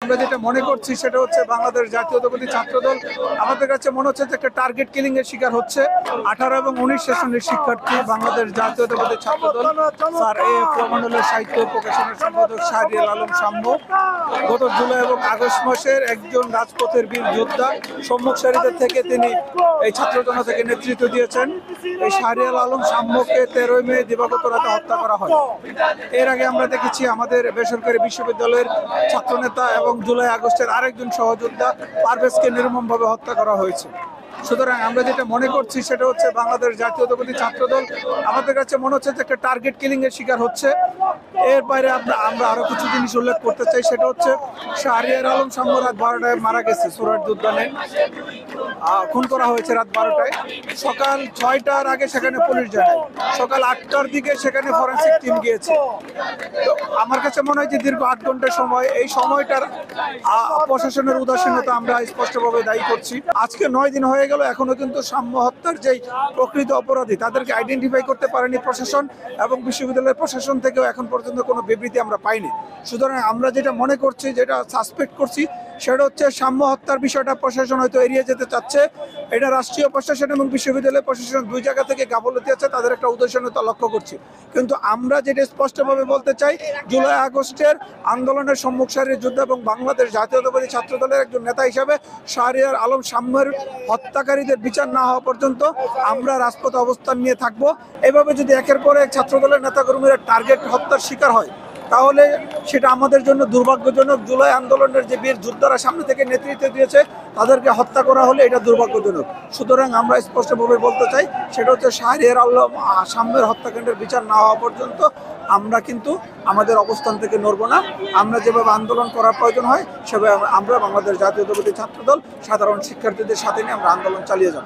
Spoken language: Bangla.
আমরা যেটা মনে করছি সেটা হচ্ছে বাংলাদেশ জাতীয়তাবাদী ছাত্রদল আমাদের কাছে মনে হচ্ছে যে একটা টার্গেট কিলিং এর শিকার হচ্ছে। 18 এবং 19 সেশনের শিক্ষার্থী বাংলাদেশ জাতীয়তাবাদী ছাত্রদল স্যার A.F. মন্ডলের সাহিত্য প্রকাশনের সম্পাদক শাহরিয়ার আলম শাম্য গত জুলাই এবং আগস্ট মাসের একজন রাজপথের বীর যোদ্ধা, সম্মুখ সারিদের থেকে তিনি এই ছাত্র জনতা থেকে নেতৃত্ব দিয়েছেন। এই শাহরিয়ার আলম শাম্যকে 13 মে দিবাগত রাতে হত্যা করা হয়। এর আগে আমরা দেখেছি আমাদের বেসরকারি বিশ্ববিদ্যালয়ের ছাত্রনেতা এবং জুলাই আগস্টের আরেকজন সহযোদ্ধা পারভেজকে নির্মমভাবে হত্যা করা হয়েছে। সুতরাং আমরা যেটা মনে করছি সেটা হচ্ছে বাংলাদেশ জাতীয়তাবাদী ছাত্রদল আমাদের কাছে মনে হচ্ছে যে একটা টার্গেট কিলিং এর শিকার হচ্ছে। এর বাইরে আমরা আরো কিছু জিনিস উল্লেখ করতে চাই, সেটা হচ্ছে শাহরিয়ার আলম শাম্য রাত 12টায় মারা গেছে সুরাট উদ্যানে, খুন করা হয়েছে রাত 12টায়। সকাল 6টার আগে সেখানে পুলিশ যায় নাই, সকাল 8টার দিকে সেখানে ফরেন্সিক টিম গিয়েছে। তো আমার কাছে মনে হয় যে দীর্ঘ 8 ঘন্টার সময়, এই সময়টার প্রশাসনের উদাসীনতা আমরা স্পষ্টভাবে দায়ী করছি। আজকে 9 দিন হয়ে গেল, এখনো কিন্তু শাম্য হত্যার যেই প্রকৃত অপরাধী তাদেরকে আইডেন্টিফাই করতে পারেনি প্রশাসন, এবং বিশ্ববিদ্যালয়ের প্রশাসন থেকেও এখন পর্যন্ত কোনো বিবৃতি আমরা পাইনি। সুতরাং আমরা যেটা মনে করছি, যেটা সাসপেক্ট করছি, সেটা হচ্ছে শাম্য হত্যার বিষয়টা প্রশাসন হয়তো এড়িয়ে যেতে চাচ্ছে। এটা রাষ্ট্রীয় প্রশাসন এবং বিশ্ববিদ্যালয় প্রশাসন দুই জায়গা থেকে গাফলতি আছে, তাদের একটা উদাসীনতা লক্ষ্য করছি। কিন্তু আমরা যেটা স্পষ্টভাবে বলতে চাই, জুলাই আগস্টের আন্দোলনের সম্মুখ সারির যুদ্ধ এবং বাংলাদেশ জাতীয়তাবাদী ছাত্রদলের একজন নেতা হিসাবে শাহরিয়ার আলম শাম্যের হত্যাকারীদের বিচার না হওয়া পর্যন্ত আমরা রাজপথে অবস্থান নিয়ে থাকব। এভাবে যদি একের পর এক ছাত্রদলের নেতাকর্মীরা টার্গেট হত্যার শিকার হয়, তাহলে সেটা আমাদের জন্য দুর্ভাগ্যজনক। জুলাই আন্দোলনের যে বীর যোদ্ধারা সামনে থেকে নেতৃত্ব দিয়েছে তাদেরকে হত্যা করা হলে এটা দুর্ভাগ্যজনক। সুতরাং আমরা স্পষ্টভাবে বলতে চাই, সেটা হচ্ছে শাহরিয়ার আলম শাম্যের হত্যাকাণ্ডের বিচার না হওয়া পর্যন্ত আমরা কিন্তু আমাদের অবস্থান থেকে নড়ব না। আমরা যেভাবে আন্দোলন করার প্রয়োজন হয় সেভাবে আমরা বাংলাদেশ জাতীয়তাবাদী ছাত্রদল সাধারণ শিক্ষার্থীদের সাথে নিয়ে আমরা আন্দোলন চালিয়ে যাব।